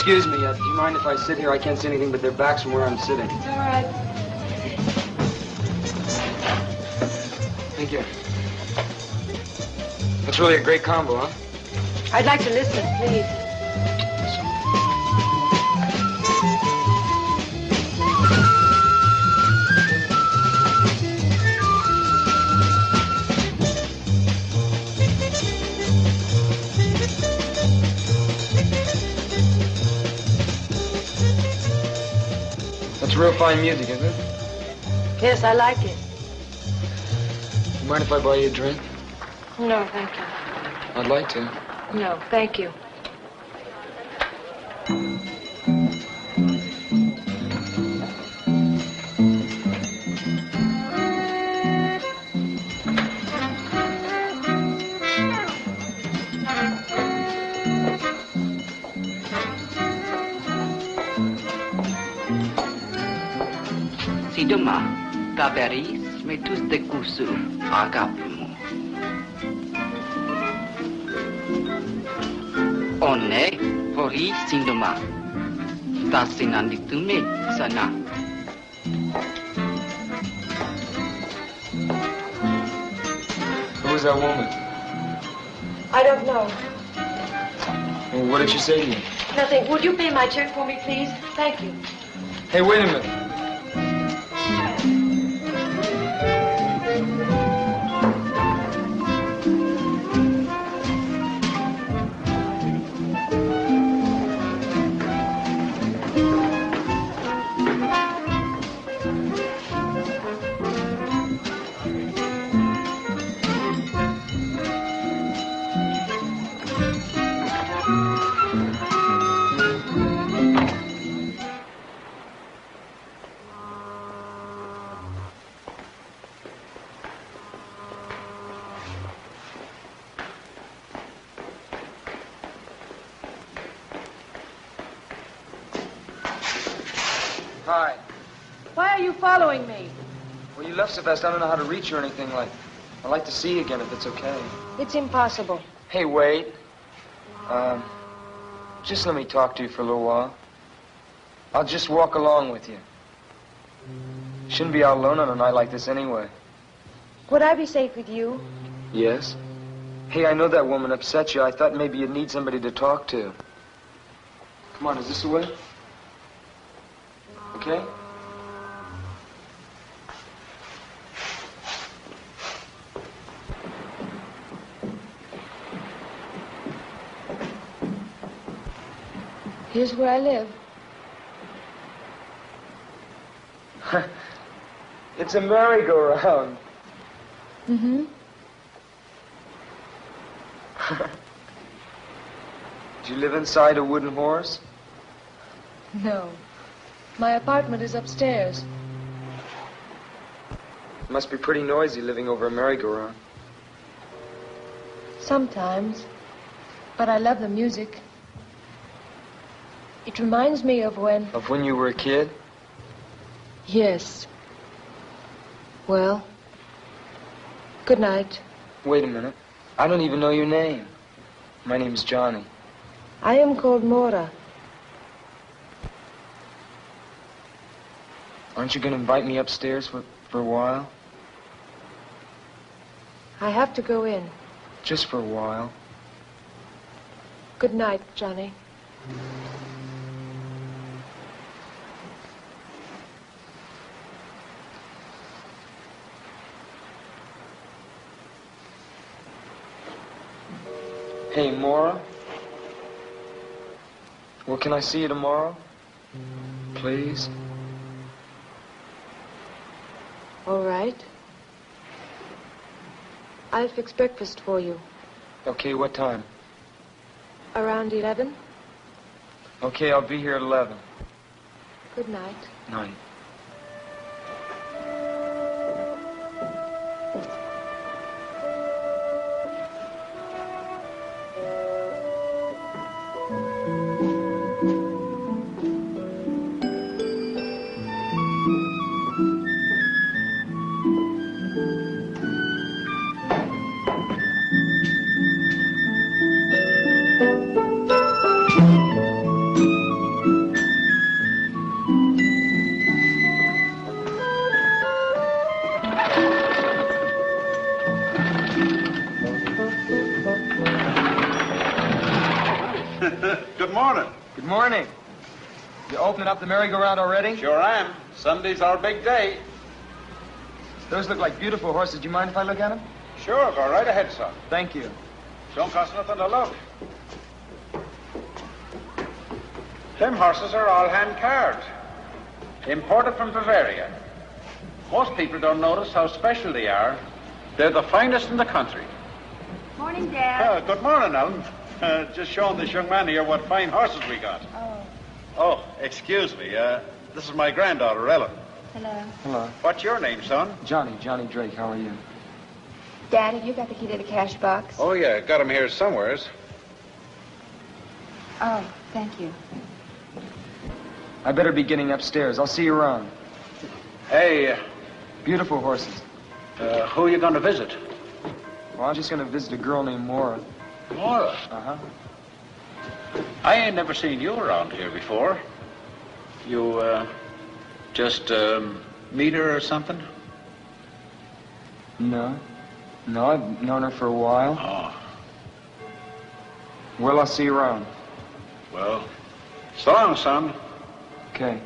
Excuse me, do you mind if I sit here? I can't see anything but their backs from where I'm sitting. It's all right. Thank you. That's really a great combo, huh? I'd like to listen, please. That's real fine music, isn't it? Yes, I like it. You mind if I buy you a drink? No, thank you. I'd like to. No, thank you. Sidoma, Taberis, Metus de Kusu, Agapimu. One, Hori Sindoma, Tasinanditume, Sana. Who was that woman? I don't know. Well, what did she say to you? Nothing. Would you pay my check for me, please? Thank you. Hey, wait a minute. Hi. Why are you following me? Well, you left so fast, I don't know how to reach you or anything like. I'd like to see you again if it's okay. It's impossible. Hey, wait. Just let me talk to you for a little while. I'll just walk along with you. Shouldn't be out alone on a night like this anyway. Would I be safe with you? Yes? Hey, I know that woman upset you. I thought maybe you'd need somebody to talk to. Come on, is this the way? Okay? Here's where I live. It's a merry-go-round. Mm-hmm. Do you live inside a wooden horse? No. My apartment is upstairs. It must be pretty noisy living over a merry-go-round. Sometimes. But I love the music. It reminds me of when... Of when you were a kid? Yes. Well, good night. Wait a minute. I don't even know your name. My name's Johnny. I am called Mora. Aren't you going to invite me upstairs for a while? I have to go in. Just for a while. Good night, Johnny. Hey, Mora. Well, can I see you tomorrow? Please? All right. I'll fix breakfast for you. Okay, what time? Around 11. Okay, I'll be here at 11. Good night. Night. Good morning. Good morning. You opening up the merry-go-round already? Sure am. Sunday's our big day. Those look like beautiful horses. Do you mind if I look at them? Sure, go right ahead, son. Thank you. Don't cost nothing to look. Them horses are all hand carved. Imported from Bavaria. Most people don't notice how special they are. They're the finest in the country. Morning, Dad. Good morning, Ellen. Just showing this young man here what fine horses we got. Oh, Oh, excuse me. This is my granddaughter, Ellen. hello. Hello. What's your name, son? Johnny Drake. How are you? Dad, have you got the key to the cash box? Oh, yeah. Got him here somewheres. Oh, thank you. I better be getting upstairs. I'll see you around. Hey, Beautiful horses. who are you going to visit? Well, I'm just going to visit a girl named Maura. Laura. Uh-huh. I ain't never seen you around here before. You, just, meet her or something? No. No, I've known her for a while. Oh, Well, I'll see you around. well, so long, son. Okay.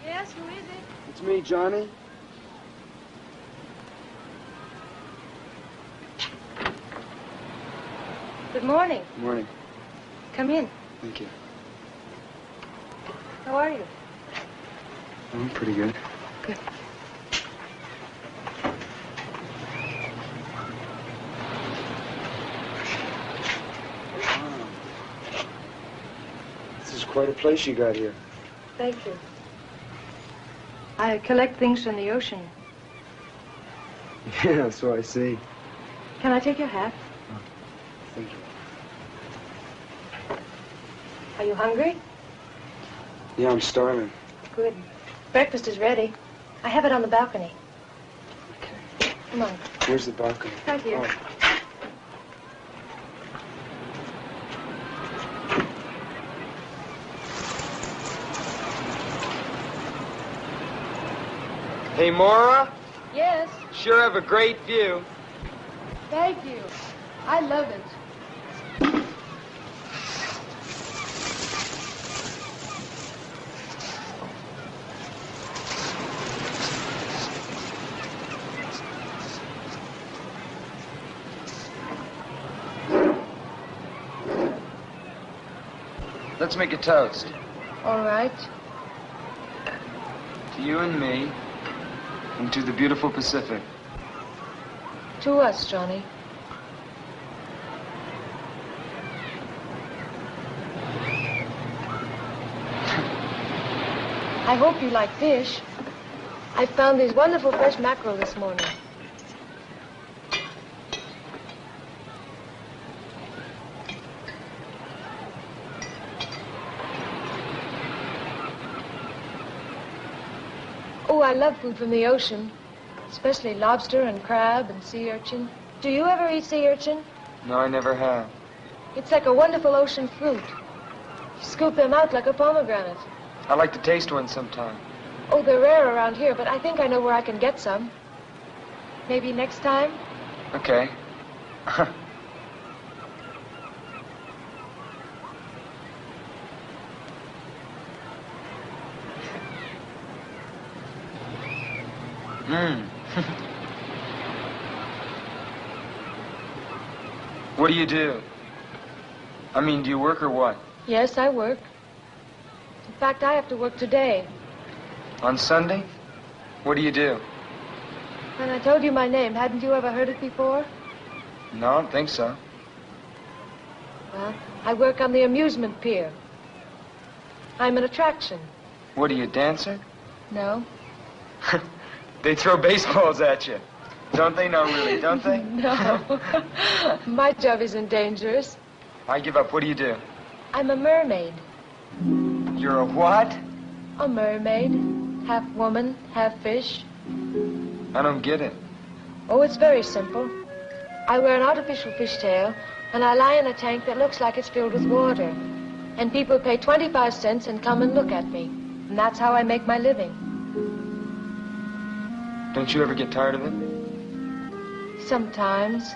Yes, who is it? It's me, Johnny. Good morning. Morning. Come in. Thank you. How are you? I'm pretty good. Good. Wow. This is quite a place you got here. Thank you. I collect things from the ocean. Yeah, so I see. Can I take your hat? Thank you. Are you hungry? Yeah, I'm starving. Good. Breakfast is ready. I have it on the balcony. Okay. Come on. Where's the balcony? Right here. Oh. Hey, Maura. Yes. Sure have a great view. Thank you. I love it. Let's make a toast. All right. To you and me, and to the beautiful Pacific. To us, Johnny. I hope you like fish. I found these wonderful fresh mackerel this morning. Oh, I love food from the ocean, especially lobster and crab and sea urchin. Do you ever eat sea urchin? No, I never have. It's like a wonderful ocean fruit. You scoop them out like a pomegranate. I'd like to taste one sometime. Oh, they're rare around here, but I think I know where I can get some. Maybe next time? Okay. What do you do? I mean, do you work or what? Yes, I work. In fact, I have to work today. On Sunday? What do you do? When I told you my name, hadn't you ever heard it before? No, I don't think so. Well, I work on the amusement pier. I'm an attraction. What are you, a dancer? No? They throw baseballs at you. Don't they? No, really, don't they? No. My job isn't dangerous. I give up. What do you do? I'm a mermaid. You're a what? A mermaid. Half woman, half fish. I don't get it. Oh, it's very simple. I wear an artificial fishtail, and I lie in a tank that looks like it's filled with water. And people pay 25 cents and come and look at me. And that's how I make my living. Don't you ever get tired of it? Sometimes.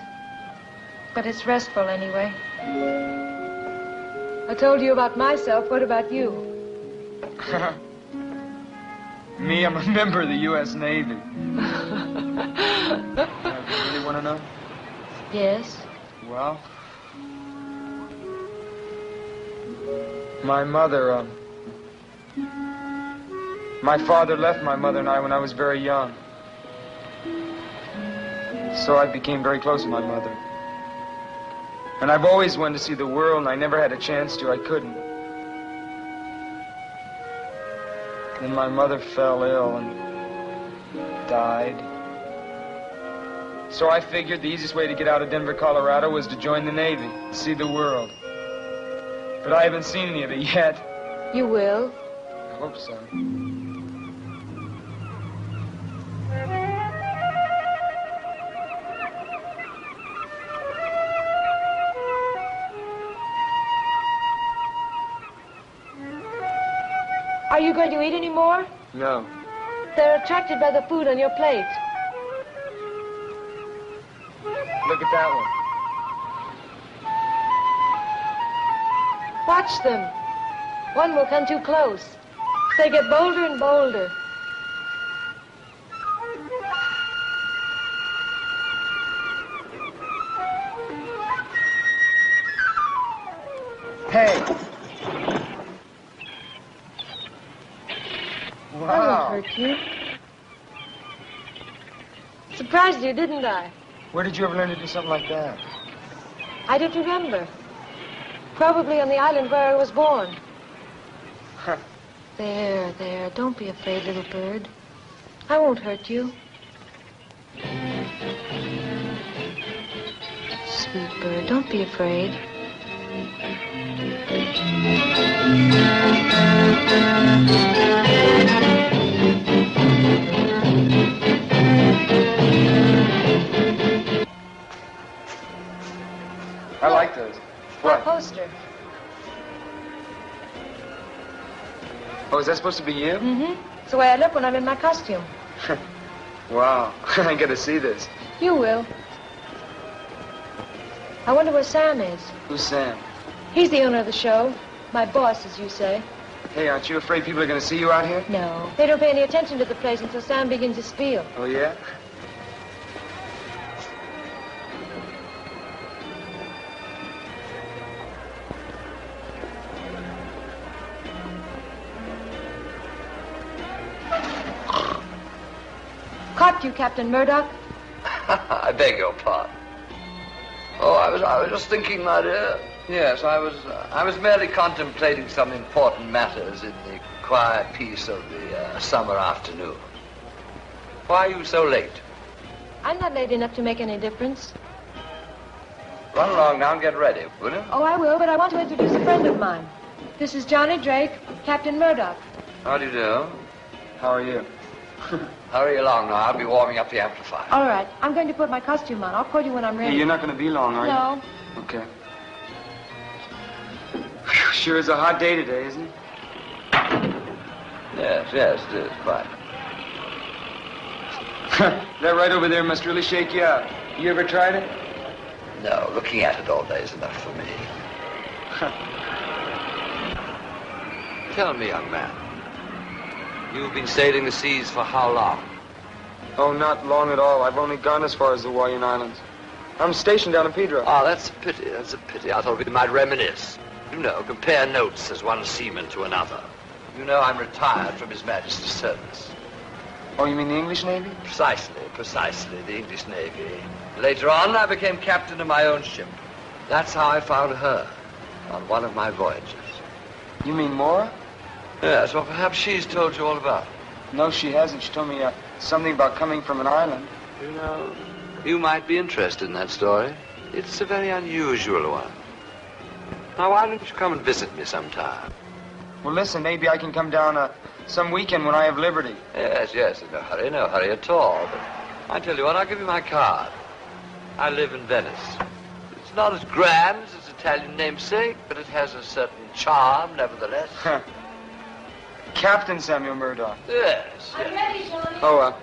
But it's restful anyway. I told you about myself. What about you? Me, I'm a member of the U.S. Navy. You really want to know? Yes. Well, my mother, my father left my mother and I when I was very young. So I became very close to my mother. And I've always wanted to see the world, and I never had a chance to. I couldn't. Then my mother fell ill and died. So I figured the easiest way to get out of Denver, Colorado was to join the Navy, see the world. But I haven't seen any of it yet. You will. I hope so. Are you going to eat any more? No. They're attracted by the food on your plate. Look at that one. Watch them. One will come too close. They get bolder and bolder. Hey! I Wow. won't hurt you. Surprised you, didn't I? Where did you ever learn to do something like that? I don't remember. Probably on the island where I was born. There, there. Don't be afraid, little bird. I won't hurt you. Sweet bird, don't be afraid. I like those. My What? poster. Oh, is that supposed to be you? Mm-hmm. It's the way I look when I'm in my costume. Wow. I gotta see this. You will. I wonder where Sam is. Who's Sam? He's the owner of the show. My boss, as you say. Hey, aren't you afraid people are gonna see you out here? No. They don't pay any attention to the place until Sam begins his spiel. Oh, yeah? Caught you, Captain Murdoch. I beg your pardon. Oh, I was just thinking, my dear. Yes, I was merely contemplating some important matters in the quiet peace of the summer afternoon. Why are you so late? I'm not late enough to make any difference. Run along now and get ready, will you? Oh, I will, but I want to introduce a friend of mine. This is Johnny Drake, Captain Murdoch. How do you do? How are you? Hurry along now. I'll be warming up the amplifier. All right. I'm going to put my costume on. I'll call you when I'm ready. Hey, you're not gonna be long, are you? No. Okay. Whew, sure is a hot day today, isn't it? Yes, it is, quite. That right over there must really shake you out. You ever tried it? No, looking at it all day is enough for me. Tell me, young man. You've been sailing the seas for how long? Oh, not long at all. I've only gone as far as the Hawaiian Islands. I'm stationed down in Pedro. Oh, that's a pity. That's a pity. I thought we might reminisce. You know, compare notes as one seaman to another. You know, I'm retired from His Majesty's service. Oh, you mean the English Navy? Precisely, the English Navy. Later on, I became captain of my own ship. That's how I found her on one of my voyages. You mean Mora? Yes, well, perhaps she's told you all about it. No, she hasn't. She told me something about coming from an island. You know, you might be interested in that story. It's a very unusual one. Now, why don't you come and visit me sometime? Well, listen, maybe I can come down some weekend when I have liberty. Yes, no hurry at all. But I tell you what, I'll give you my card. I live in Venice. It's not as grand as its Italian namesake, but it has a certain charm, nevertheless. Captain Samuel Murdoch. Yes. I'm ready, Johnny. Oh,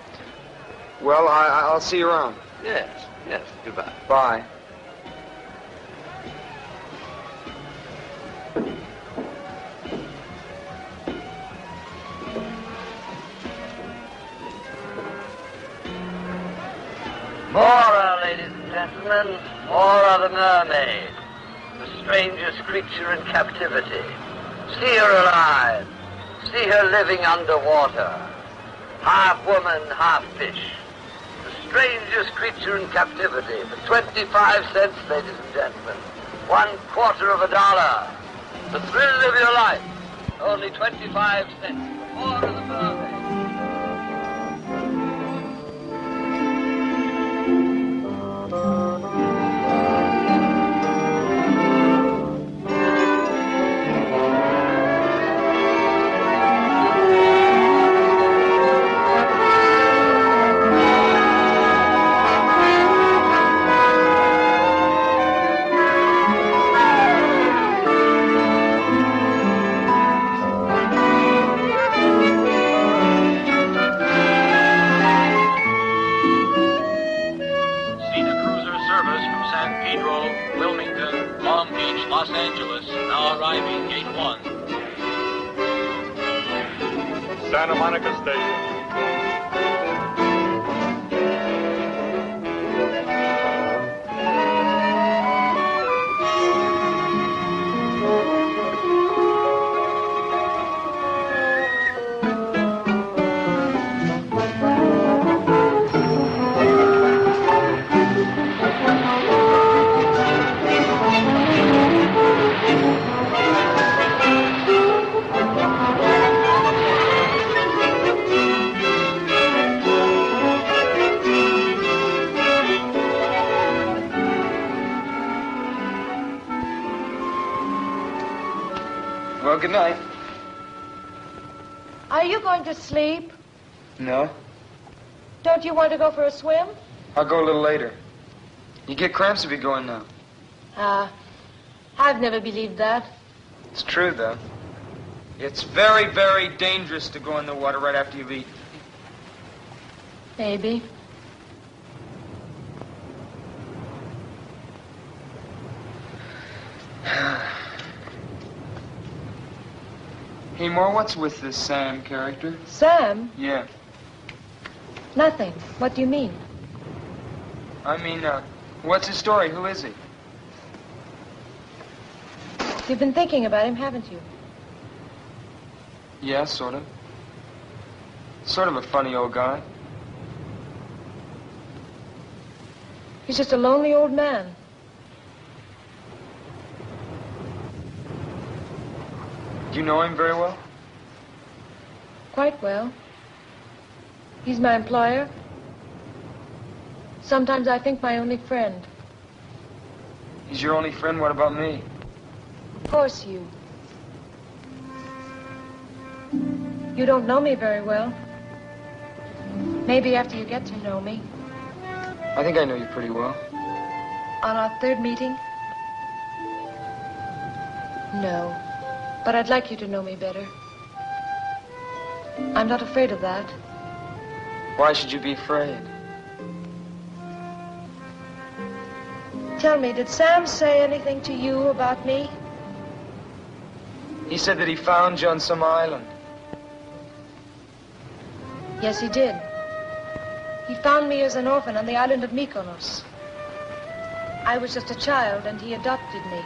well, I'll see you around. Yes. Yes, goodbye. Bye. More, ladies and gentlemen, more of the mermaid, the strangest creature in captivity. See her alive. See her living underwater. Half woman, half fish. The strangest creature in captivity. For 25 cents, ladies and gentlemen. $0.25. The thrill of your life. Only 25 cents. More of the mermaid. Los Angeles, now arriving gate 1. Santa Monica Station. Well, good night. Are you going to sleep? No. Don't you want to go for a swim? I'll go a little later. You get cramps if you go in now. I've never believed that. It's true, though. It's very, very dangerous to go in the water right after you've eaten. Maybe. Hey, Moore, what's with this Sam character? Sam? Yeah. Nothing. What do you mean? I mean, what's his story? Who is he? You've been thinking about him, haven't you? Yeah, sort of. Sort of a funny old guy. He's just a lonely old man. Do you know him very well? Quite well. He's my employer. Sometimes I think my only friend. He's your only friend? What about me? Of course you. You don't know me very well. Maybe after you get to know me. I think I know you pretty well. On our third meeting? No. But I'd like you to know me better. I'm not afraid of that. Why should you be afraid? Tell me, did Sam say anything to you about me? He said that he found you on some island. Yes, he did. He found me as an orphan on the island of Mykonos. I was just a child, and he adopted me.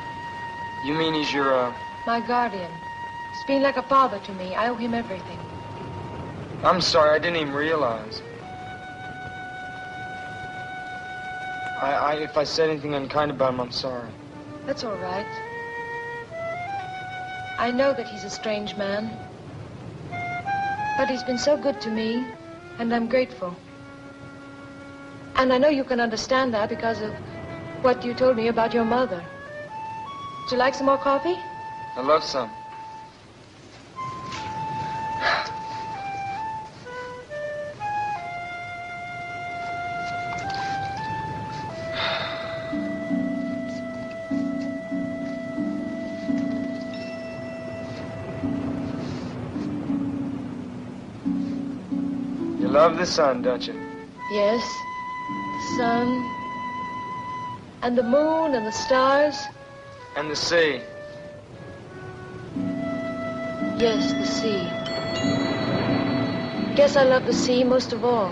You mean he's your, My guardian. He's been like a father to me. I owe him everything. I'm sorry, I didn't even realize. If I said anything unkind about him, I'm sorry. That's all right. I know that he's a strange man. But he's been so good to me, and I'm grateful. And I know you can understand that because of what you told me about your mother. Would you like some more coffee? I love some. You love the sun, don't you? Yes. The sun, And the moon and the stars. And the sea. Yes, the sea. Guess I love the sea most of all.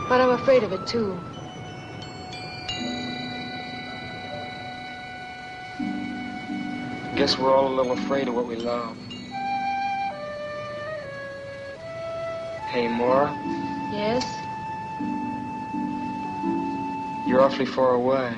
But I'm afraid of it, too. Guess we're all a little afraid of what we love. Hey, Maura. Yes? You're awfully far away.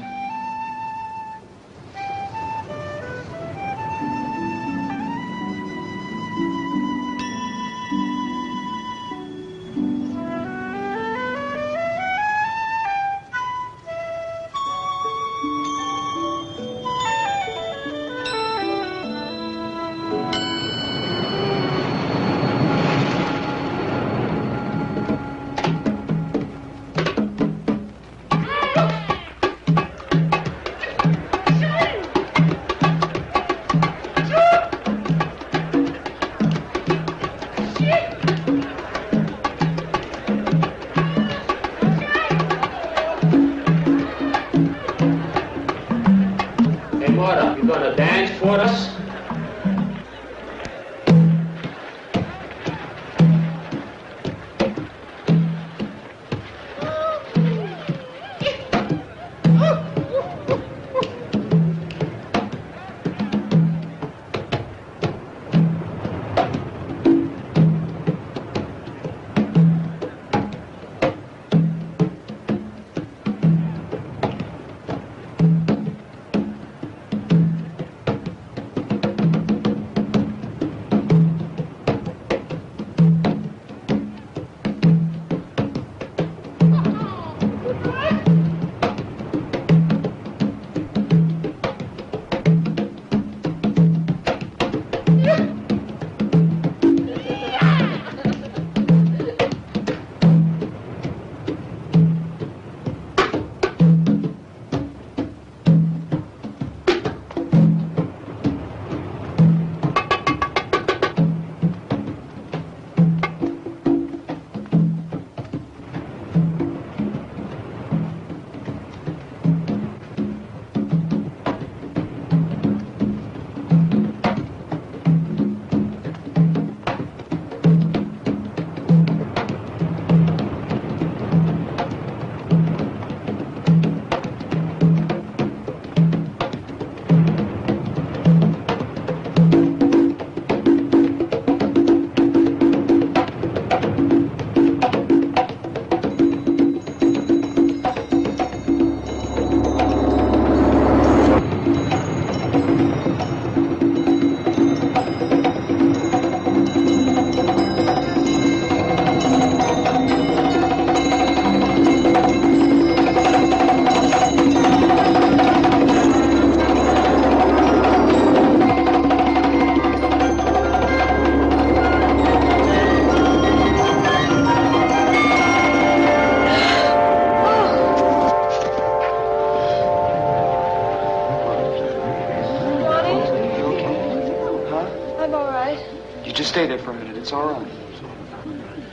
Stay there for a minute. It's all right.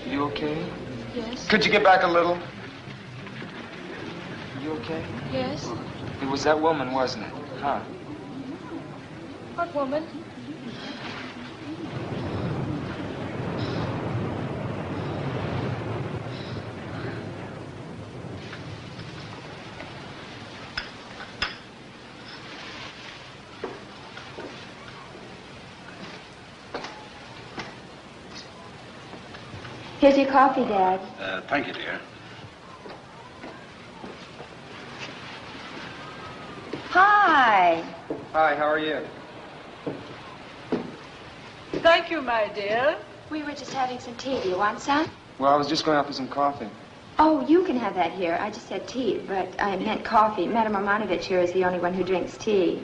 You okay? Yes. Could you get back a little? You okay? Yes. It was that woman, wasn't it? Huh? What woman? Here's your coffee, Dad. Thank you, dear. Hi. Hi, how are you? Thank you, my dear. We were just having some tea. Do you want some? Well, I was just going out for some coffee. Oh, you can have that here. I just said tea, but I meant coffee. Madame Romanovich here is the only one who drinks tea.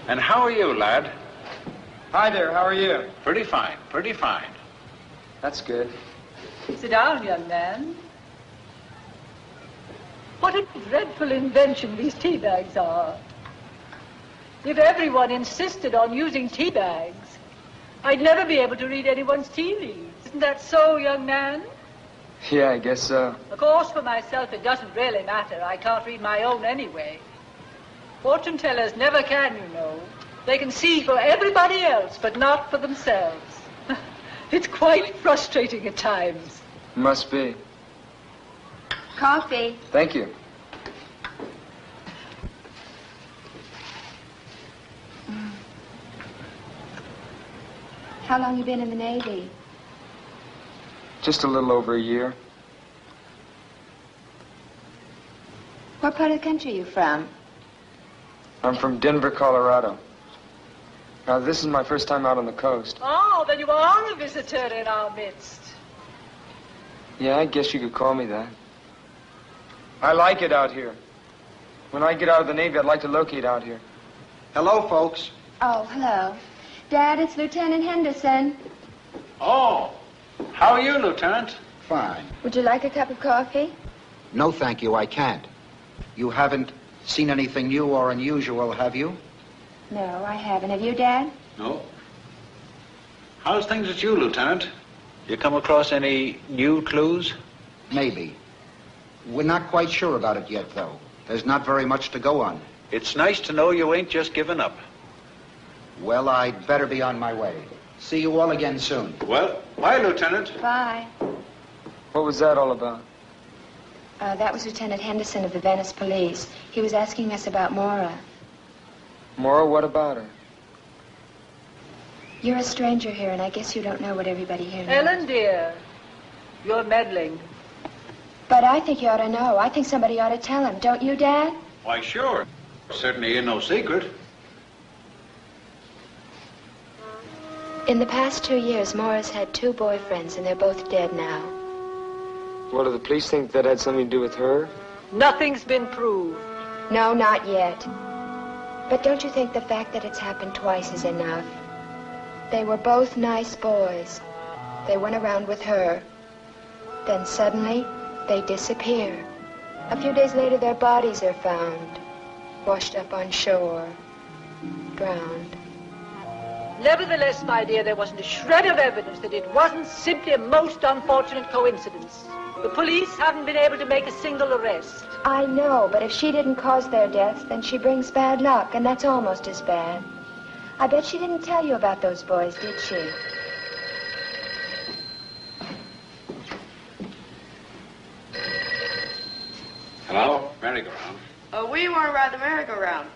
And how are you, lad? Hi there, how are you? Pretty fine, pretty fine. That's good. Sit down, young man. What a dreadful invention these tea bags are. If everyone insisted on using tea bags, I'd never be able to read anyone's tea leaves. Isn't that so, young man? Yeah, I guess so. Of course, for myself, it doesn't really matter. I can't read my own anyway. Fortune tellers never can, you know. They can see for everybody else, but not for themselves. It's quite frustrating at times. Must be. Coffee. Thank you. How long you been in the Navy? Just a little over a year. What part of the country are you from? I'm from Denver, Colorado. Now, this is my first time out on the coast. Oh, then you are a visitor in our midst. Yeah, I guess you could call me that. I like it out here. When I get out of the Navy, I'd like to locate out here. Hello, folks. Oh, hello. Dad, it's Lieutenant Henderson. Oh, how are you, Lieutenant? Fine. Would you like a cup of coffee? No, thank you, I can't. You haven't seen anything new or unusual, have you? No, I haven't. Have you, Dad? No. How's things with you, Lieutenant? You come across any new clues? Maybe. We're not quite sure about it yet, though. There's not very much to go on. It's nice to know you ain't just given up. Well, I'd better be on my way. See you all again soon. Well, bye, Lieutenant. Bye. What was that all about? That was Lieutenant Henderson of the Venice Police. He was asking us about Maura. Maura, what about her? You're a stranger here, and I guess you don't know what everybody here knows. Ellen, dear, you're meddling. But I think you ought to know. I think somebody ought to tell him. Don't you, Dad? Why, sure. Certainly ain't no secret. In the past 2 years, Maura's had 2 boyfriends, and they're both dead now. What, do the police think that had something to do with her? Nothing's been proved. No, not yet. But don't you think the fact that it's happened twice is enough? They were both nice boys. They went around with her. Then suddenly, they disappear. A few days later, their bodies are found, washed up on shore, drowned. Nevertheless, my dear, there wasn't a shred of evidence that it wasn't simply a most unfortunate coincidence. The police haven't been able to make a single arrest. I know, but if she didn't cause their deaths, then she brings bad luck, and that's almost as bad. I bet she didn't tell you about those boys, did she? Hello? Merry-go-round. We want to ride the merry-go-round.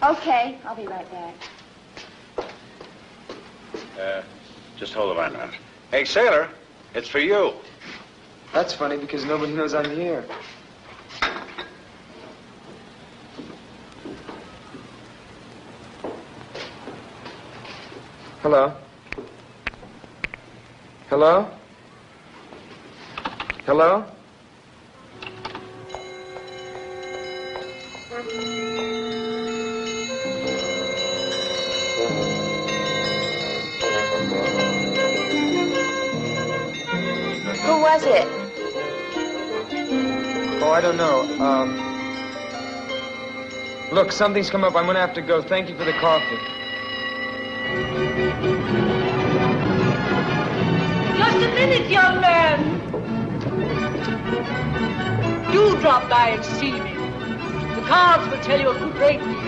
Okay, I'll be right back. Just hold the line a minute. Hey, sailor, it's for you. That's funny because nobody knows I'm here. Hello? Hello? Hello? Who was it? Oh, I don't know. Look, something's come up. I'm gonna have to go. Thank you for the coffee. Just a minute, young man. Do drop by and see me. The cards will tell you a great deal.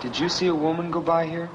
Did you see a woman go by here?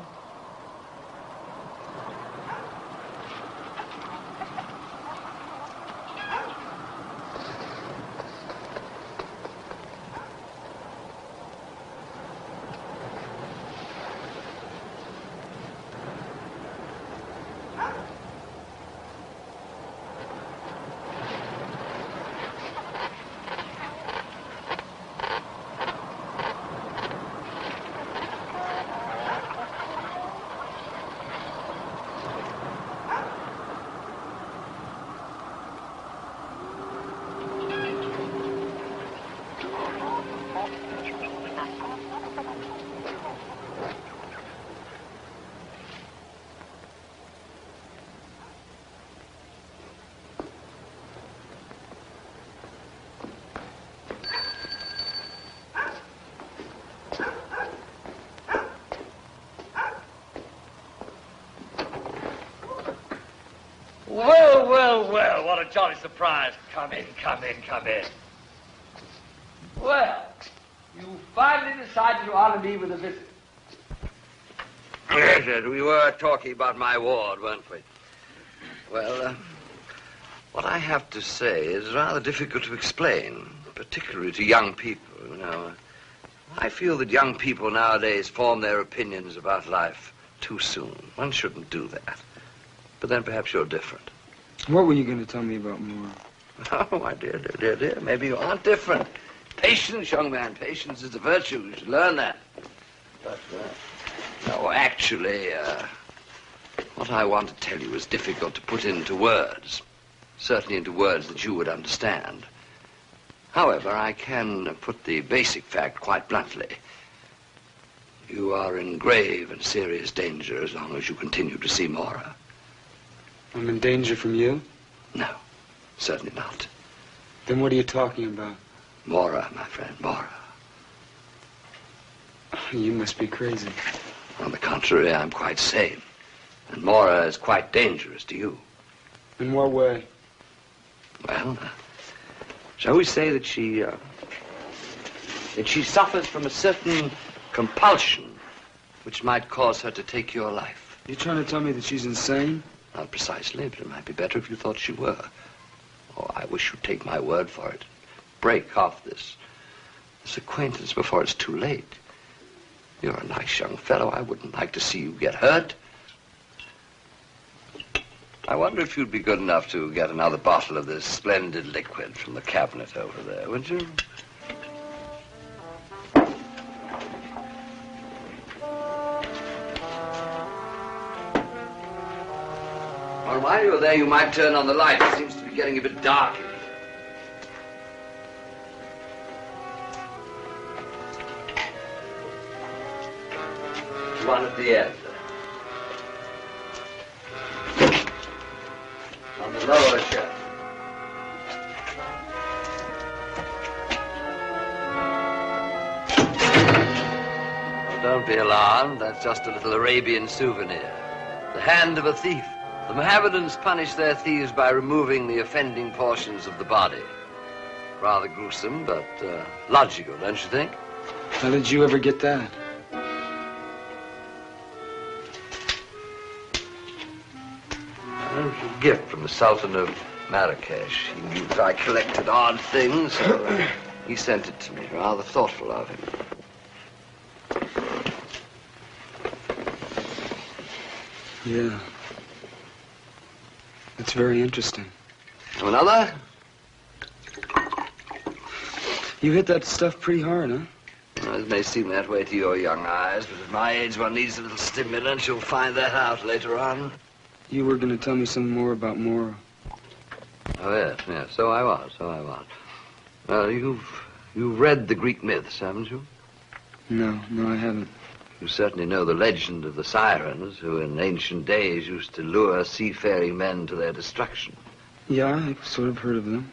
Well, what a jolly surprise. Come in. Well, you finally decided to honor me with a visit. Yes, we were talking about my ward, weren't we? Well, what I have to say is rather difficult to explain, particularly to young people, you know. I feel that young people nowadays form their opinions about life too soon. One shouldn't do that. But then perhaps you're different. What were you going to tell me about Mora? Oh, my dear. Maybe you aren't different. Patience, young man. Patience is a virtue. You should learn that. But, no, actually, what I want to tell you is difficult to put into words. Certainly into words that you would understand. However, I can put the basic fact quite bluntly. You are in grave and serious danger as long as you continue to see Mora. I'm in danger from you? No, certainly not. Then what are you talking about? Mora, my friend, Mora. You must be crazy. On the contrary, I'm quite sane. And Mora is quite dangerous to you. In what way? Well, shall we say that she suffers from a certain compulsion which might cause her to take your life. You're trying to tell me that she's insane? Not precisely, but it might be better if you thought she were. Oh, I wish you'd take my word for it. Break off this acquaintance before it's too late. You're a nice young fellow. I wouldn't like to see you get hurt. I wonder if you'd be good enough to get another bottle of this splendid liquid from the cabinet over there, would you? Well, while you're there, you might turn on the light. It seems to be getting a bit dark in here. One at the end. On the lower shelf. Well, don't be alarmed. That's just a little Arabian souvenir. The hand of a thief. The Mohammedans punish their thieves by removing the offending portions of the body. Rather gruesome, but logical, don't you think? How did you ever get that? It was a gift from the Sultan of Marrakesh. He knew that I collected odd things, so he sent it to me. Rather thoughtful of him. Yeah. That's very interesting. Another? You hit that stuff pretty hard, huh? Well, it may seem that way to your young eyes, but at my age one needs a little stimulant. You'll find that out later on. You were going to tell me some more about Mora. Oh, yes, so I was. Well, you've read the Greek myths, haven't you? No, I haven't. You certainly know the legend of the sirens, who in ancient days used to lure seafaring men to their destruction. Yeah, I've sort of heard of them.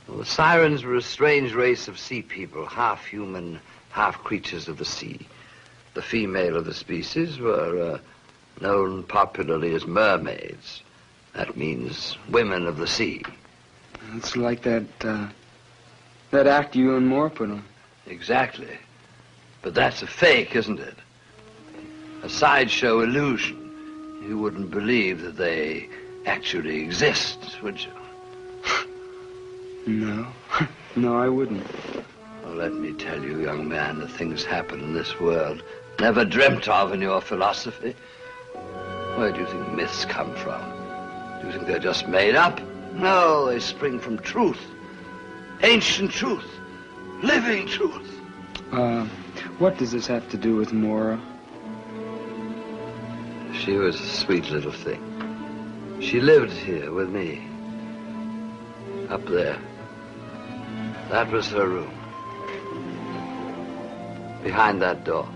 Well, the sirens were a strange race of sea people, half human, half creatures of the sea. The female of the species were known popularly as mermaids. That means women of the sea. It's like that act you and Moore put on. Exactly. But that's a fake, isn't it? A sideshow illusion. You wouldn't believe that they actually exist, would you? No. No, I wouldn't. Well, let me tell you, young man, the things happen in this world never dreamt of in your philosophy. Where do you think myths come from? Do you think they're just made up? No, they spring from truth. Ancient truth. Living truth. What does this have to do with Mora? She was a sweet little thing. She lived here with me. Up there. That was her room. Behind that door.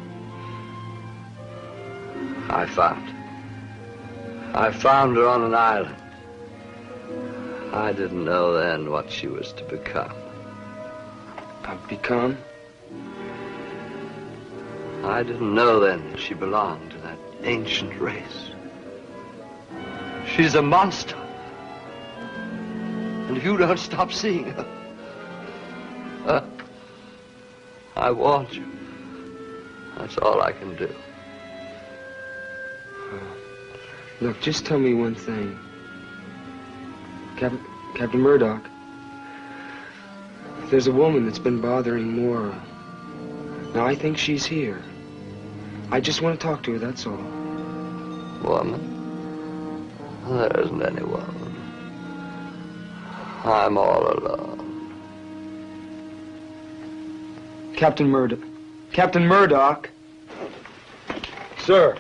I found her on an island. I didn't know then what she was to become. Become? I didn't know then that she belonged to that ancient race. She's a monster. And if you don't stop seeing her, I warned you. That's all I can do. Look, just tell me one thing. Captain Murdoch, there's a woman that's been bothering Mora. Now, I think she's here. I just want to talk to her, that's all. Woman? There isn't any woman. I'm all alone. Captain Murdoch. Captain Murdoch! Sir.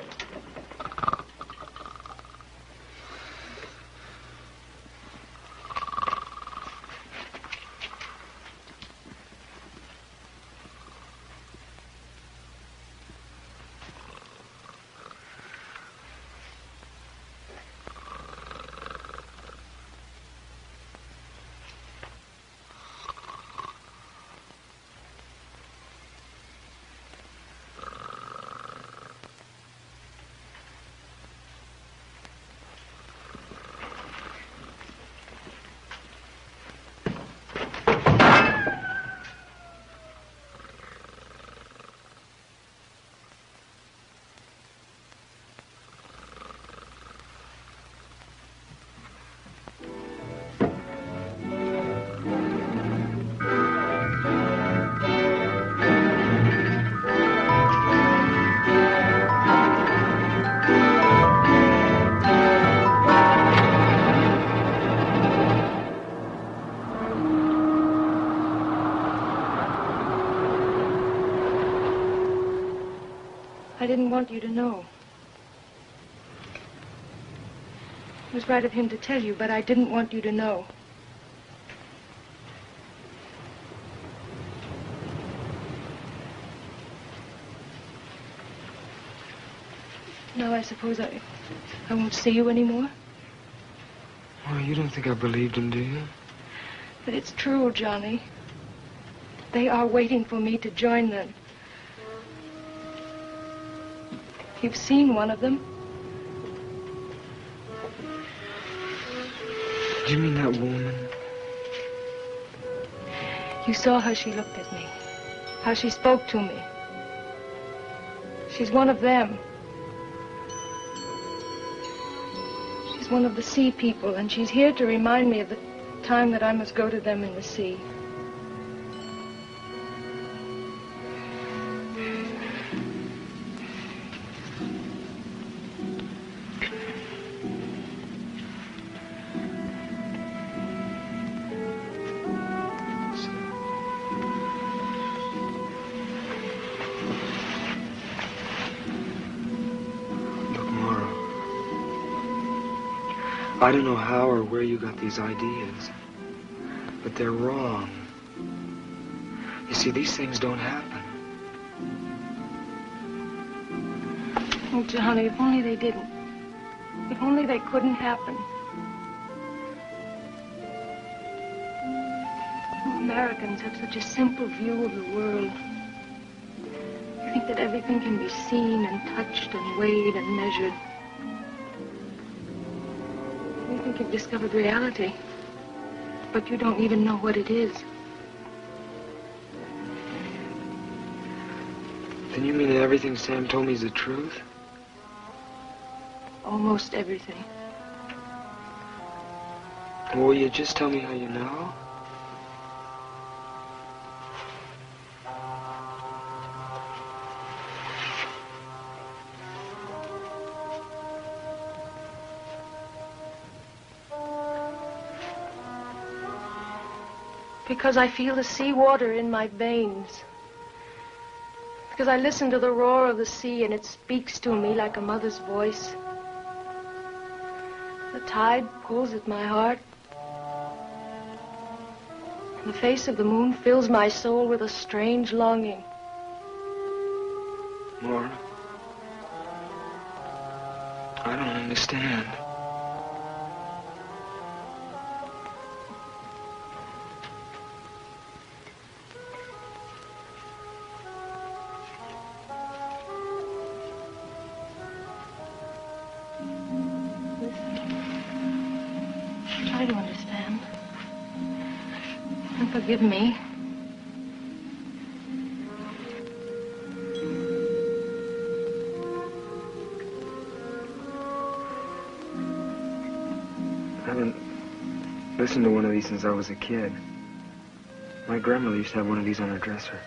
I didn't want you to know. It was right of him to tell you, but I didn't want you to know. Now I suppose I won't see you anymore. Oh, you don't think I believed him, do you? But it's true, Johnny. They are waiting for me to join them. You've seen one of them. Do you mean that woman? You saw how she looked at me, how she spoke to me. She's one of them. She's one of the sea people, and she's here to remind me of the time that I must go to them in the sea. I don't know how or where you got these ideas, but they're wrong. You see, these things don't happen. Oh, Johnny, if only they didn't. If only they couldn't happen. You Americans have such a simple view of the world. You think that everything can be seen and touched and weighed and measured. You think you've discovered reality, but you don't even know what it is. Then you mean that everything Sam told me is the truth? Almost everything. Well, will you just tell me how you know? Because I feel the sea water in my veins. Because I listen to the roar of the sea and it speaks to me like a mother's voice. The tide pulls at my heart. And the face of the moon fills my soul with a strange longing. Laura, I don't understand. Try to understand. And forgive me. I haven't listened to one of these since I was a kid. My grandmother used to have one of these on her dresser.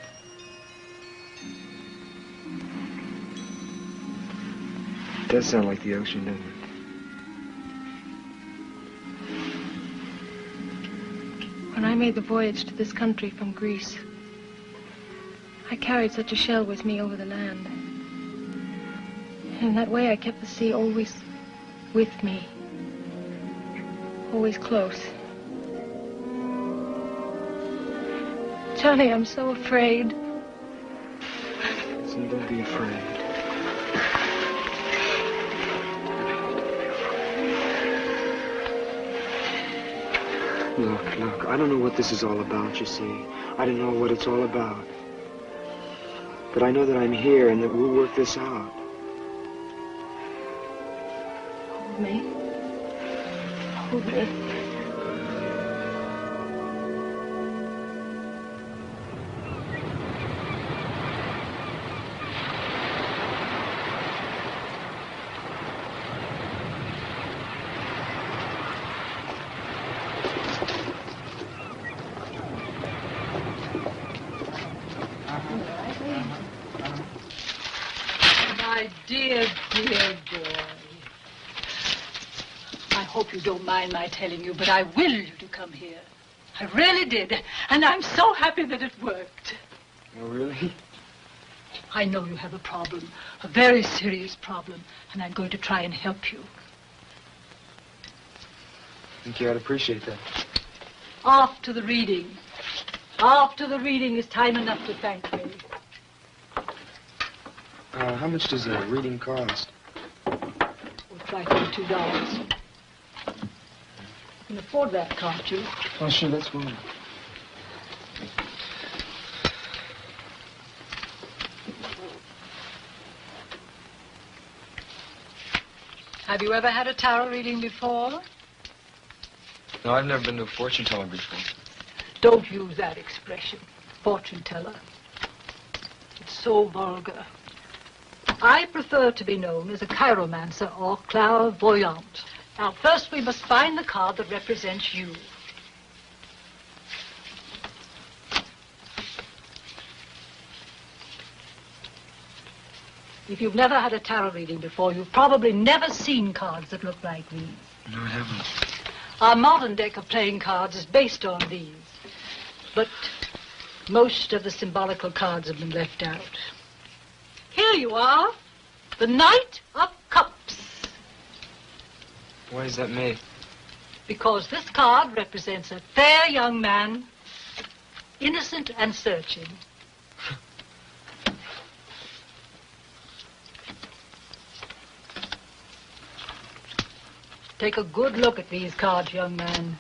It does sound like the ocean, doesn't it? When I made the voyage to this country from Greece, I carried such a shell with me over the land. In that way, I kept the sea always with me, always close. Johnny, I'm so afraid. Listen, don't be afraid. Look, I don't know what this is all about, you see. I don't know what it's all about. But I know that I'm here and that we'll work this out. Hold me. Hold me. My dear, dear boy. I hope you don't mind my telling you, but I willed you to come here. I really did. And I'm so happy that it worked. Oh, really? I know you have a problem, a very serious problem, and I'm going to try and help you. I think you ought to appreciate that. Off to the reading. After the reading is time enough to thank me. How much does a reading cost? We'll try $2. You can afford that, can't you? Oh, sure, that's fine. Have you ever had a tarot reading before? No, I've never been to a fortune teller before. Don't use that expression, fortune teller. It's so vulgar. I prefer to be known as a chiromancer or clairvoyant. Now, first we must find the card that represents you. If you've never had a tarot reading before, you've probably never seen cards that look like these. No, I haven't. Our modern deck of playing cards is based on these. But most of the symbolical cards have been left out. Here you are, the Knight of Cups. Why is that made? Because this card represents a fair young man, innocent and searching. Take a good look at these cards, young man.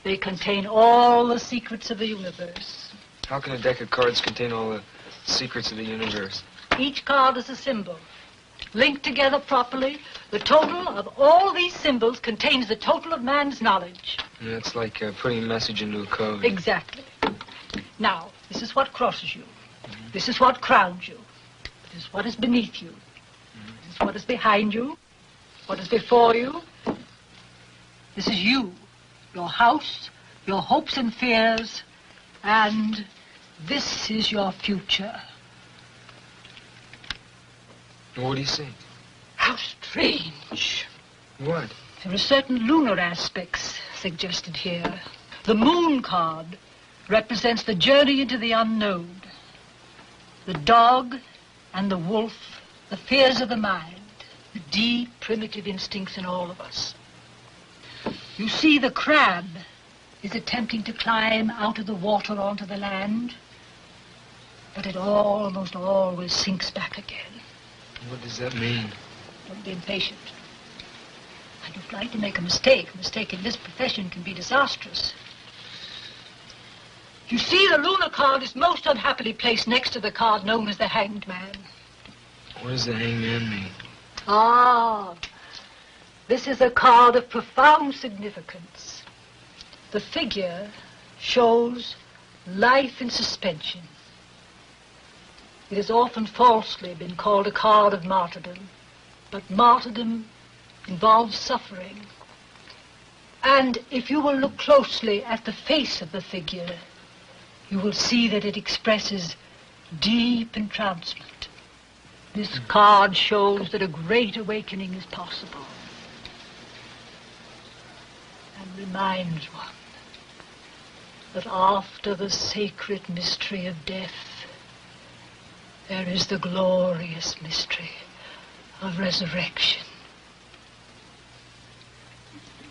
They contain all the secrets of the universe. How can a deck of cards contain all the secrets of the universe? Each card is a symbol. Linked together properly, the total of all these symbols contains the total of man's knowledge. Yeah, it's like putting a message into a code. Exactly. Now, this is what crosses you. This is what crowns you. It is what is beneath you. It is what is behind you. What is before you. This is you, your house, your hopes and fears, and this is your future. What do you see? How strange. What? There are certain lunar aspects suggested here. The moon card represents the journey into the unknown. The dog and the wolf, the fears of the mind, the deep, primitive instincts in all of us. You see, the crab is attempting to climb out of the water onto the land, but it almost always sinks back again. What does that mean? Don't be impatient. I don't like to make a mistake. A mistake in this profession can be disastrous. You see, the lunar card is most unhappily placed next to the card known as the Hanged Man. What does the Hanged Man mean? Ah, this is a card of profound significance. The figure shows life in suspension. It has often falsely been called a card of martyrdom, but martyrdom involves suffering. And if you will look closely at the face of the figure, you will see that it expresses deep entrancement. This card shows that a great awakening is possible and reminds one that after the sacred mystery of death, there is the glorious mystery of resurrection.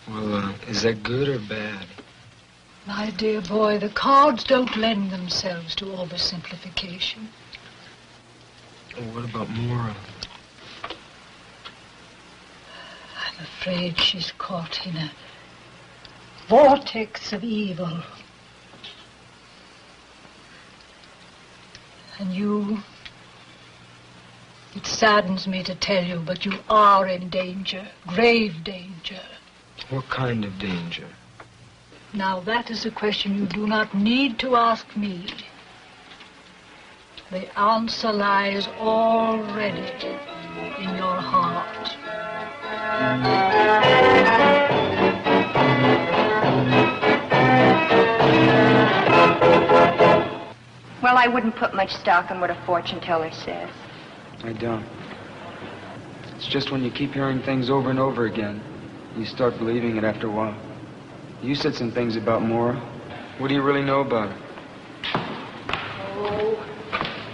Well, is that good or bad? My dear boy, the cards don't lend themselves to oversimplification. Well, what about Mora? I'm afraid she's caught in a vortex of evil. And you, it saddens me to tell you, but you are in danger, grave danger. What kind of danger? Now, that is a question you do not need to ask me. The answer lies already in your heart. Well, I wouldn't put much stock in what a fortune teller says. I don't. It's just when you keep hearing things over and over again, you start believing it after a while. You said some things about Mora. What do you really know about her? Oh,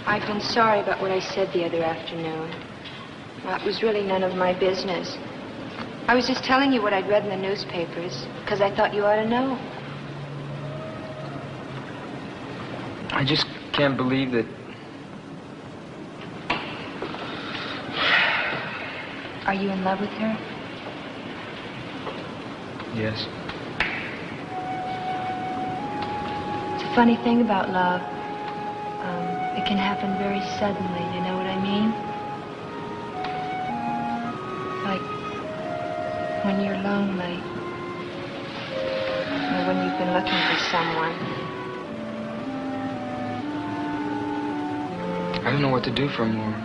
I've been sorry about what I said the other afternoon. Well, it was really none of my business. I was just telling you what I'd read in the newspapers, because I thought you ought to know. I just can't believe that... Are you in love with her? Yes. It's a funny thing about love. It can happen very suddenly, you know what I mean? Like when you're lonely. Or when you've been looking for someone. I don't know what to do for Mora.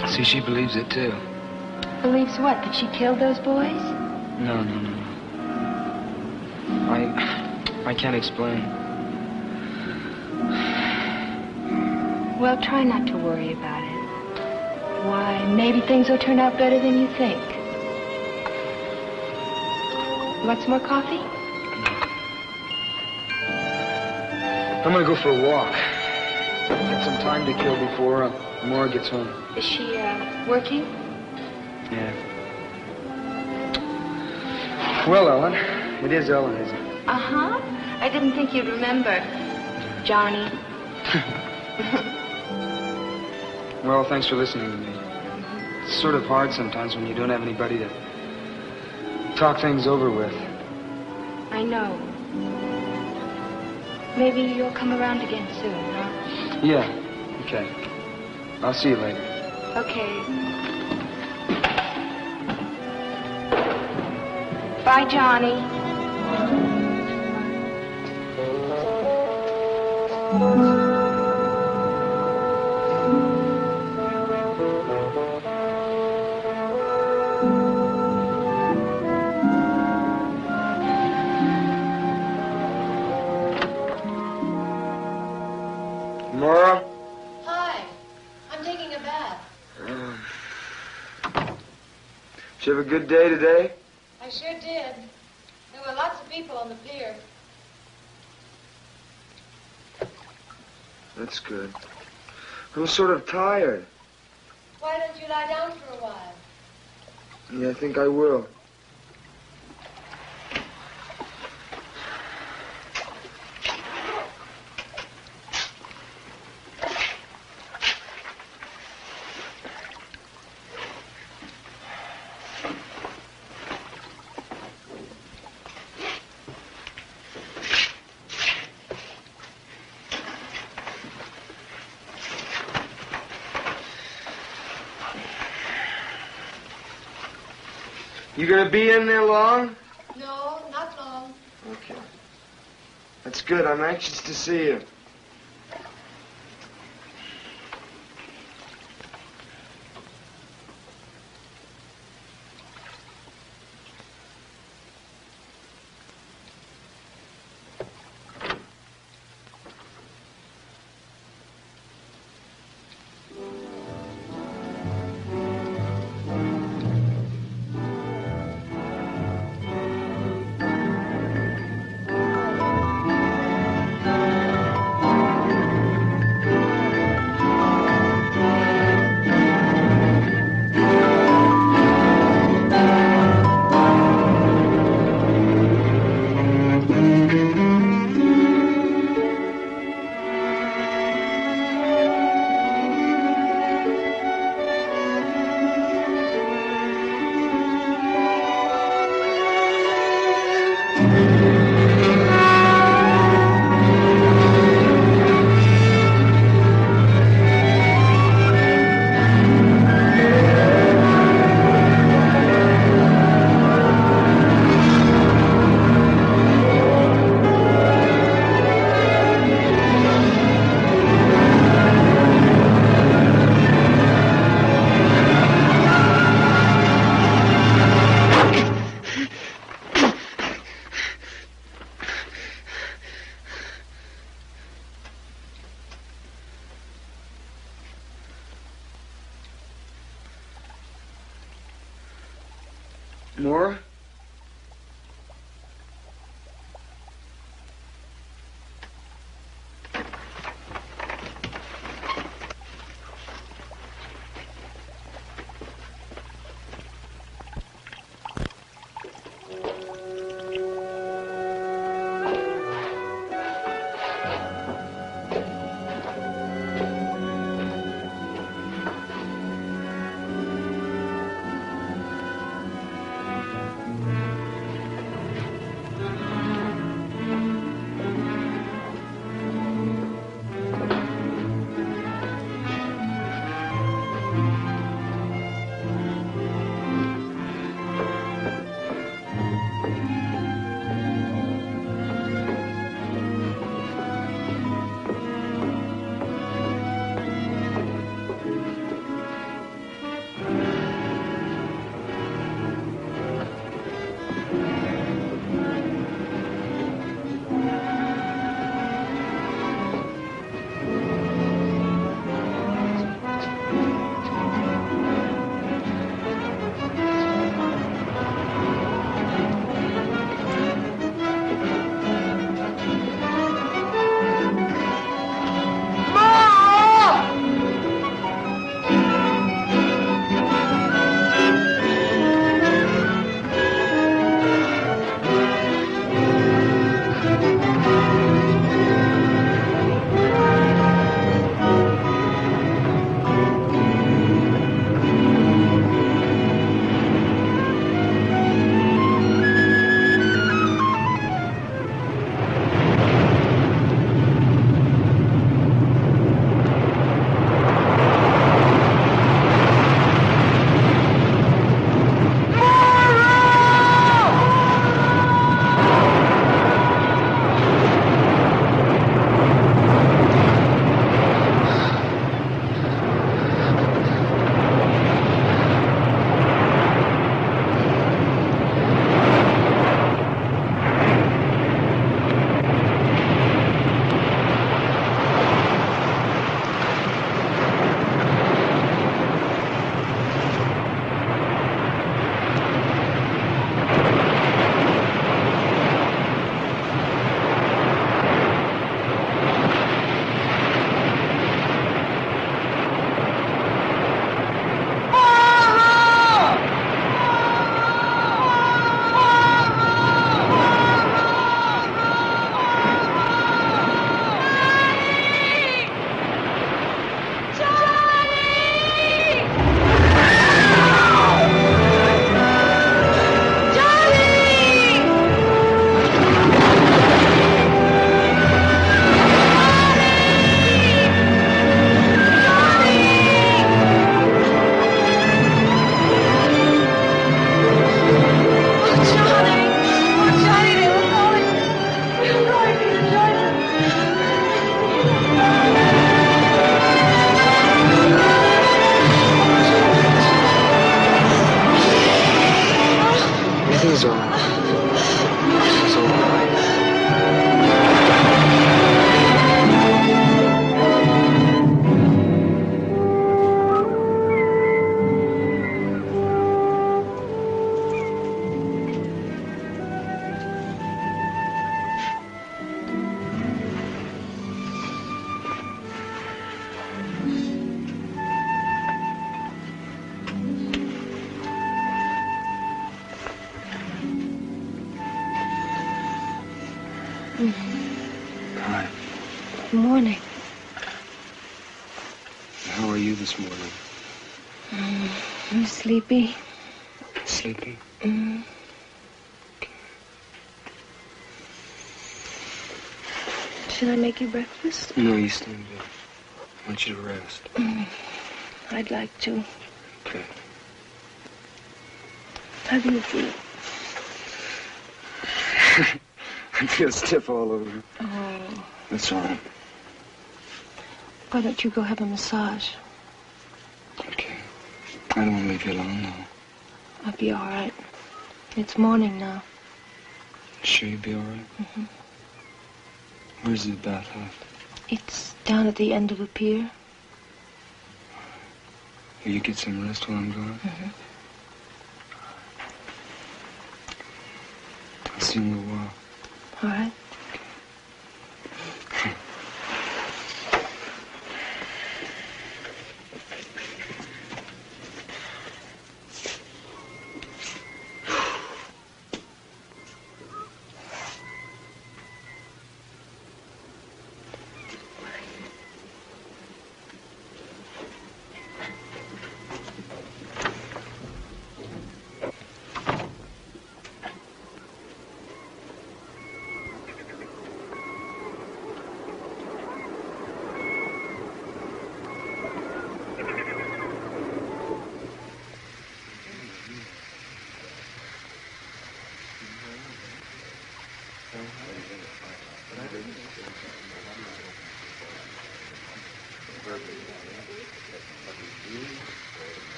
See, she believes it too. Believes what? That she killed those boys? No. I can't explain. Well, try not to worry about it. Why, maybe things will turn out better than you think. Want some more coffee? I'm gonna go for a walk. Get some time to kill before Mora gets home. Is she, working? Yeah. Well, Ellen. It is Ellen, isn't it? Uh-huh. I didn't think you'd remember. Johnny. Well, thanks for listening to me. It's sort of hard sometimes when you don't have anybody to talk things over with. I know. Maybe you'll come around again soon, huh? Yeah. Okay. I'll see you later. Okay. Bye, Johnny. Did you have a good day today? I sure did. There were lots of people on the pier. That's good. I'm sort of tired. Why don't you lie down for a while? Yeah, I think I will. You gonna be in there long? No, not long. Okay. That's good. I'm anxious to see you. More? Hi. Good morning. How are you this morning? I'm sleepy. Sleepy? Should I make you breakfast? No, you stay in bed. I want you to rest. I'd like to. Okay. How do you feel? I feel stiff all over. Oh. That's all right. Why don't you go have a massage? Okay. I don't want to leave you alone, though. I'll be all right. It's morning now. Sure you'll be all right? Mm-hmm. Where's the bathhouse? It's down at the end of the pier. Will you get some rest while I'm gone? Mm-hmm. I'll see you in a little while. All right.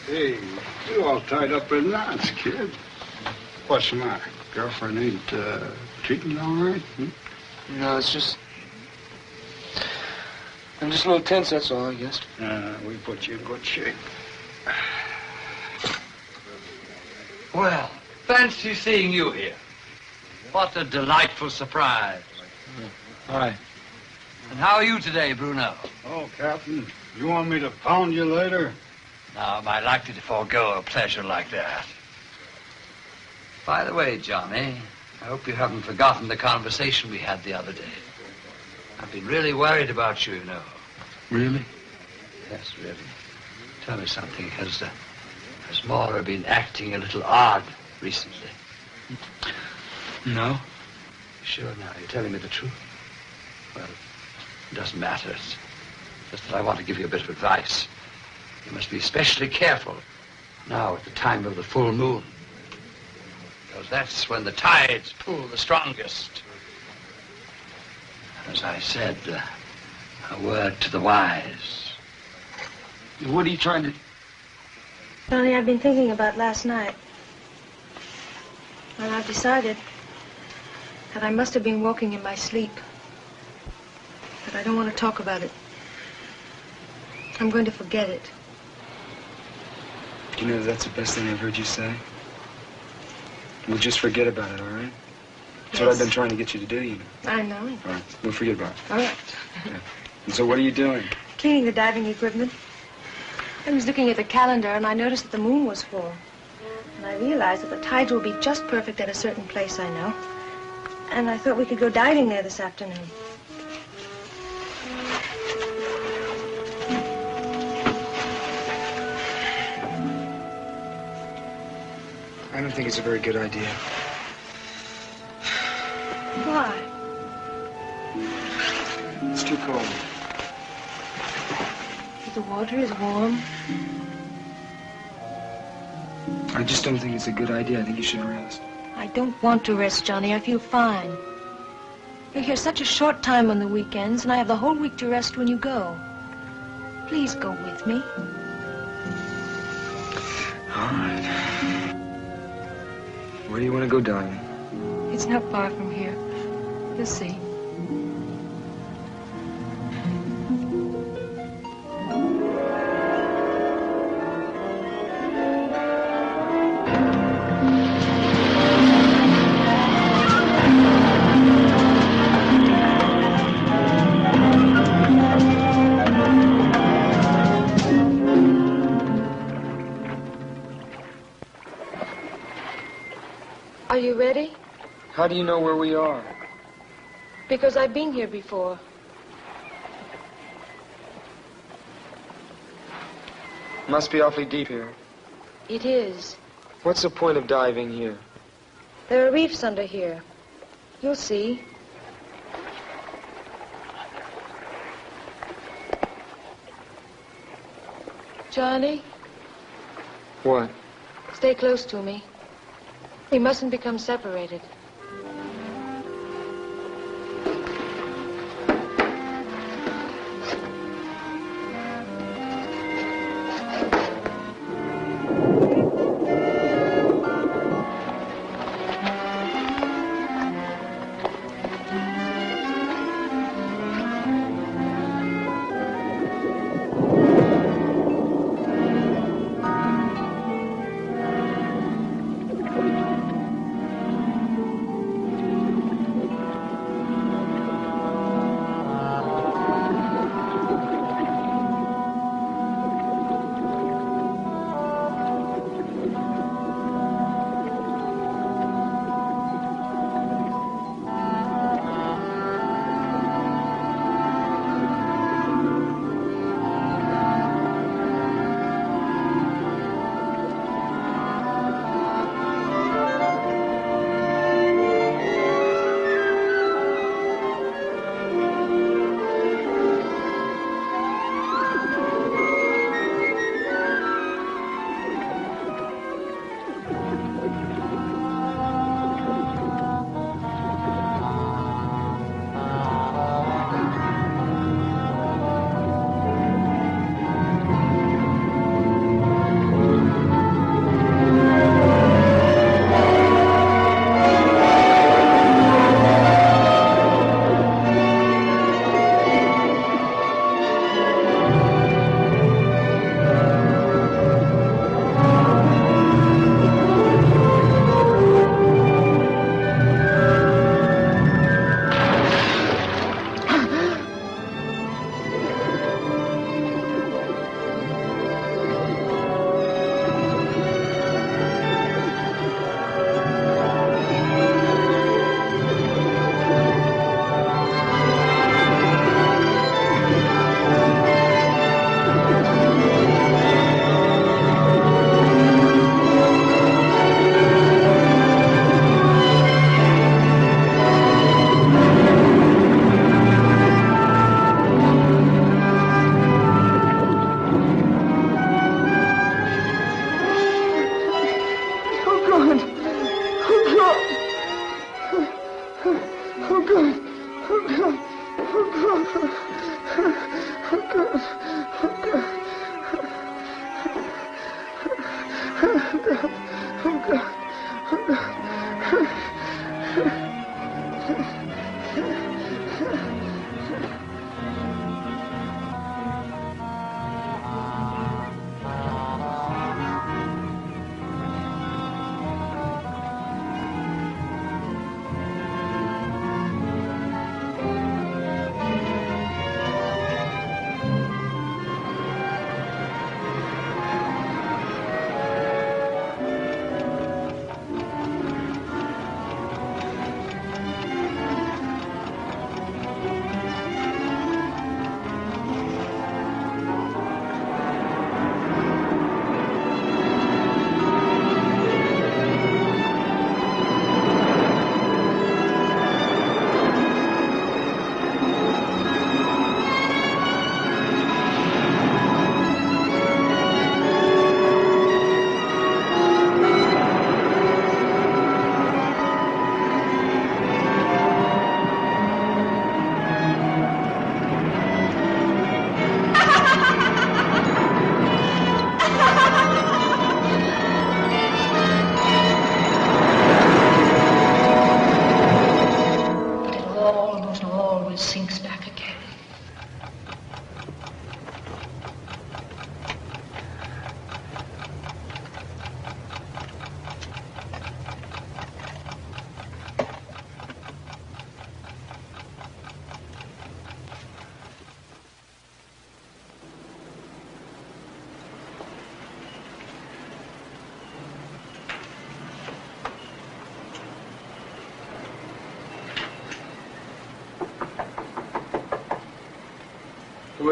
Hey, you all tied up in knots, kid. What's the matter? Girlfriend ain't treating you all right? No, it's just... I'm just a little tense, that's all, I guess. We put you in good shape. Well, fancy seeing you here. What a delightful surprise. Hi. And how are you today, Bruno? Oh, Captain, you want me to pound you later? Now, am I likely to forego a pleasure like that? By the way, Johnny, I hope you haven't forgotten the conversation we had the other day. I've been really worried about you, you know. Really? Yes, really. Tell me something. Has Maura been acting a little odd recently? No. Sure now, you're telling me the truth? Well, it doesn't matter. It's just that I want to give you a bit of advice. You must be especially careful now at the time of the full moon. Because that's when the tides pull the strongest. As I said, a word to the wise. What are you trying to... Johnny, I've been thinking about last night. And I've decided that I must have been walking in my sleep. But I don't want to talk about it. I'm going to forget it. You know, that's the best thing I've heard you say. We'll just forget about it, all right? That's what I've been trying to get you to do, you know. I know. All right, we'll forget about it. All right. Yeah. And so what are you doing? Cleaning the diving equipment. I was looking at the calendar, and I noticed that the moon was full. And I realized that the tides will be just perfect at a certain place I know. And I thought we could go diving there this afternoon. I don't think it's a very good idea. Why? It's too cold. The water is warm. I just don't think it's a good idea. I think you should rest. I don't want to rest, Johnny. I feel fine. You're here such a short time on the weekends, and I have the whole week to rest when you go. Please go with me. All right. Where do you want to go, darling? It's not far from here. You'll see. Are you ready? How do you know where we are? Because I've been here before. Must be awfully deep here. It is. What's the point of diving here? There are reefs under here. You'll see. Johnny, What? stay close to me. We mustn't become separated.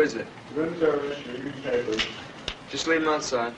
is it? Room service, your newspapers. Just leave them outside.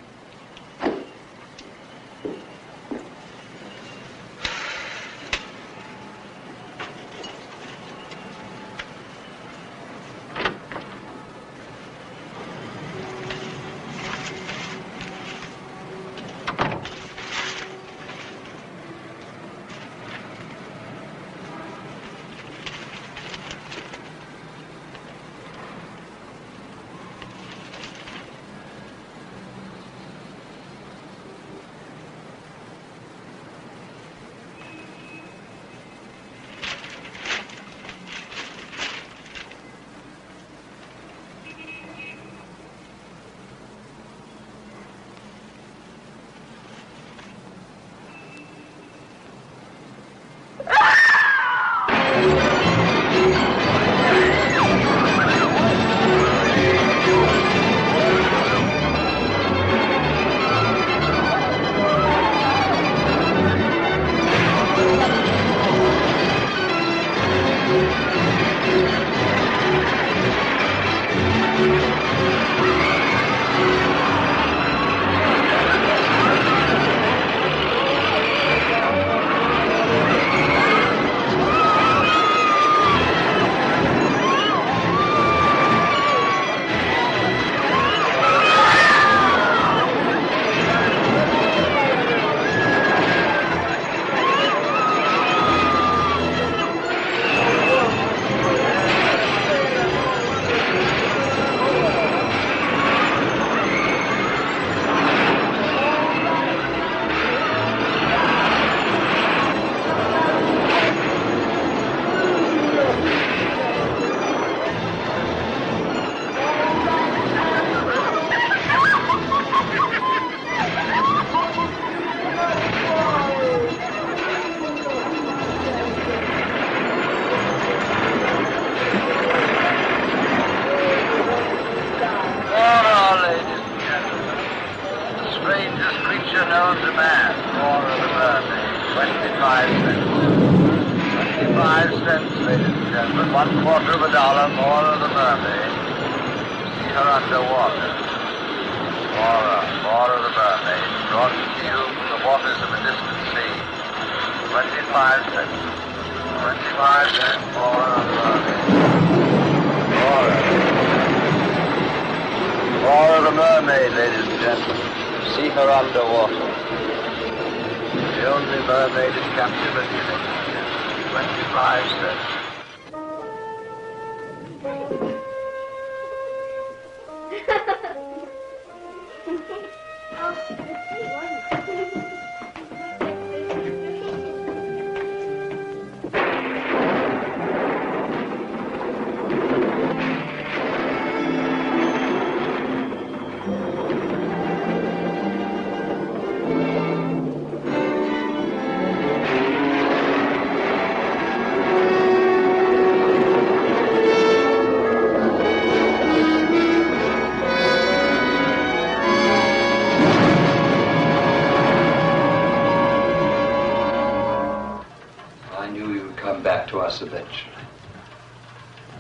Eventually.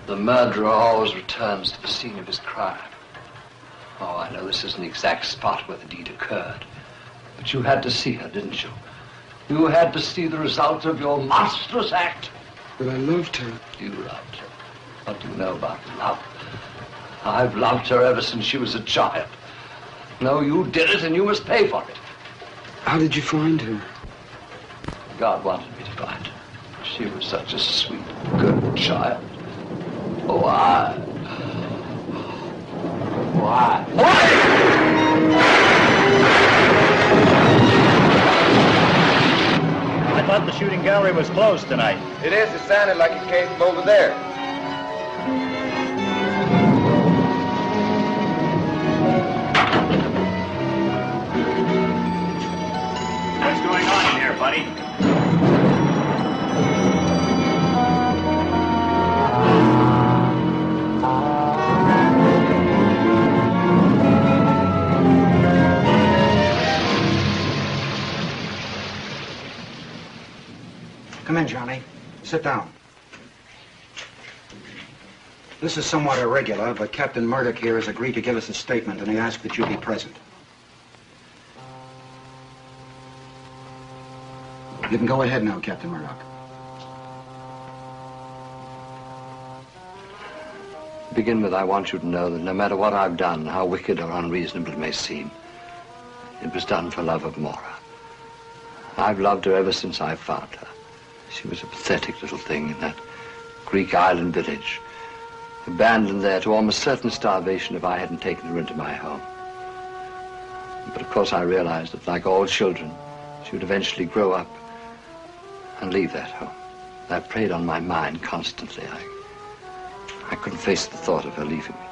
The murderer always returns to the scene of his crime. Oh, I know this isn't the exact spot where the deed occurred, but you had to see her, didn't you? You had to see the result of your monstrous act. But I loved her. You loved her. What do you know about love? I've loved her ever since she was a child. No, you did it, and you must pay for it. How did you find her? God wanted me to find her. She was such a sweet, good child. Why? I thought the shooting gallery was closed tonight. It is. It sounded like it came from over there. What's going on in here, buddy? Come in, Johnny. Sit down. This is somewhat irregular, but Captain Murdoch here has agreed to give us a statement, and he asked that you be present. You can go ahead now, Captain Murdoch. To begin with, I want you to know that no matter what I've done, how wicked or unreasonable it may seem, it was done for love of Maura. I've loved her ever since I found her. She was a pathetic little thing in that Greek island village, abandoned there to almost certain starvation if I hadn't taken her into my home. But of course I realized that, like all children, she would eventually grow up and leave that home. That preyed on my mind constantly. I couldn't face the thought of her leaving me.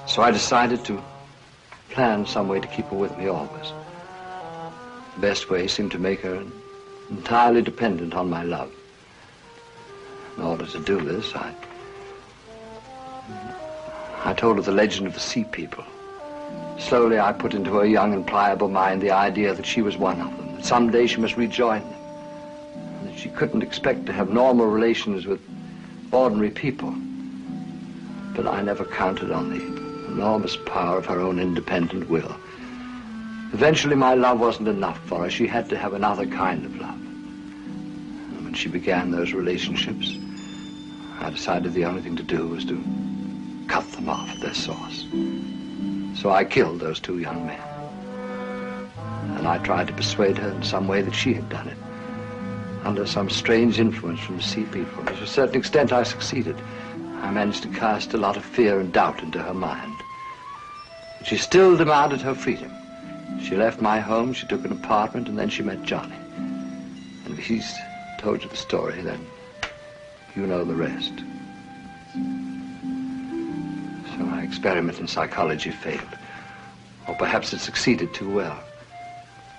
So I decided to plan some way to keep her with me always. The best way seemed to make her entirely dependent on my love. In order to do this, I told her the legend of the sea people. Slowly, I put into her young and pliable mind the idea that she was one of them, that someday she must rejoin them, and that she couldn't expect to have normal relations with ordinary people. But I never counted on the enormous power of her own independent will. Eventually, my love wasn't enough for her. She had to have another kind of love. And when she began those relationships, I decided the only thing to do was to cut them off at their source. So I killed those two young men. And I tried to persuade her in some way that she had done it, under some strange influence from the sea people. To a certain extent, I succeeded. I managed to cast a lot of fear and doubt into her mind. But she still demanded her freedom. She left my home, she took an apartment, and then she met Johnny. And if he's told you the story, then you know the rest. So my experiment in psychology failed. Or perhaps it succeeded too well.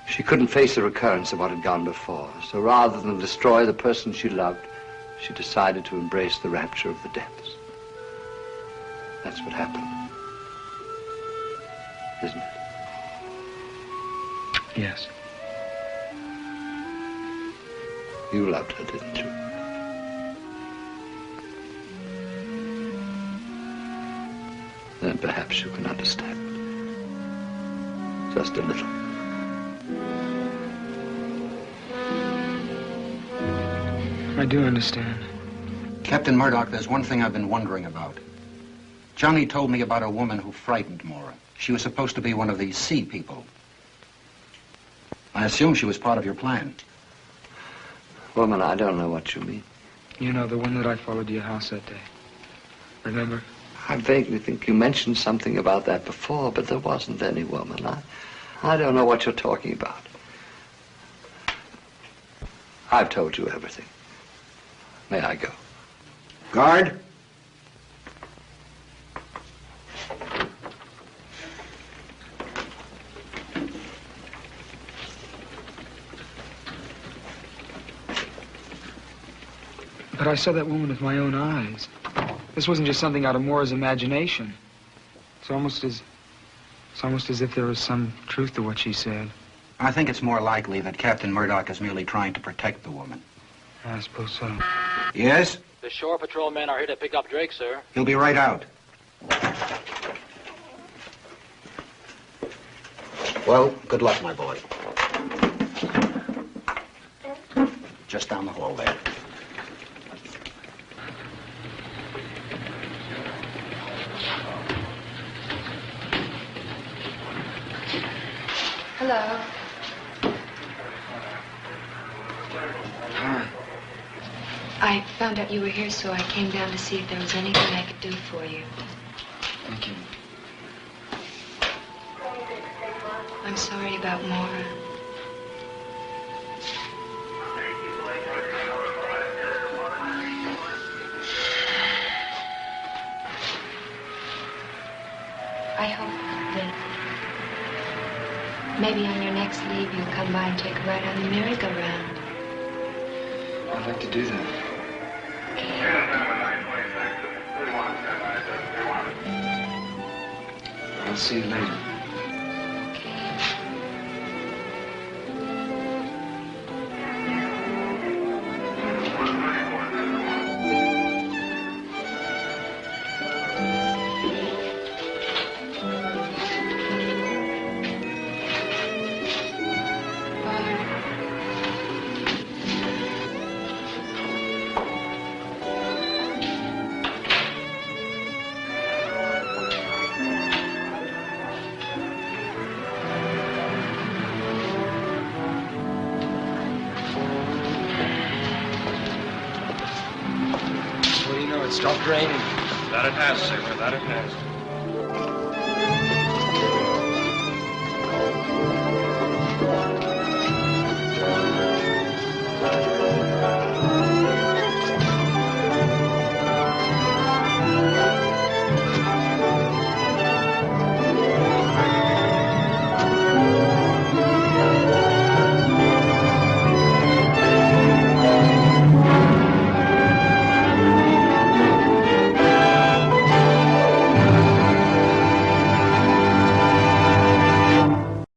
She couldn't face the recurrence of what had gone before. So rather than destroy the person she loved, she decided to embrace the rapture of the depths. That's what happened. Isn't it? Yes. You loved her, didn't you? Then perhaps you can understand. Just a little. I do understand. Captain Murdoch, there's one thing I've been wondering about. Johnny told me about a woman who frightened Maura. She was supposed to be one of these sea people. I assume she was part of your plan. Woman, I don't know what you mean. You know, the one that I followed to your house that day. Remember? I vaguely think you mentioned something about that before, but there wasn't any woman. I don't know what you're talking about. I've told you everything. May I go? Guard. But I saw that woman with my own eyes. This wasn't just something out of Maura's imagination. It's almost as if there was some truth to what she said. I think it's more likely that Captain Murdoch is merely trying to protect the woman. I suppose so. Yes? The shore patrol men are here to pick up Drake, sir. He'll be right out. Well, good luck, my boy. Just down the hall there. Hello. Hi. I found out you were here, so I came down to see if there was anything I could do for you. Thank you. I'm sorry about Maura. I hope that maybe on your next leave you'll come by and take a ride on the merry-go-round. I'd like to do that. I'll see you later. stopped raining. That it has, sailor, that it has.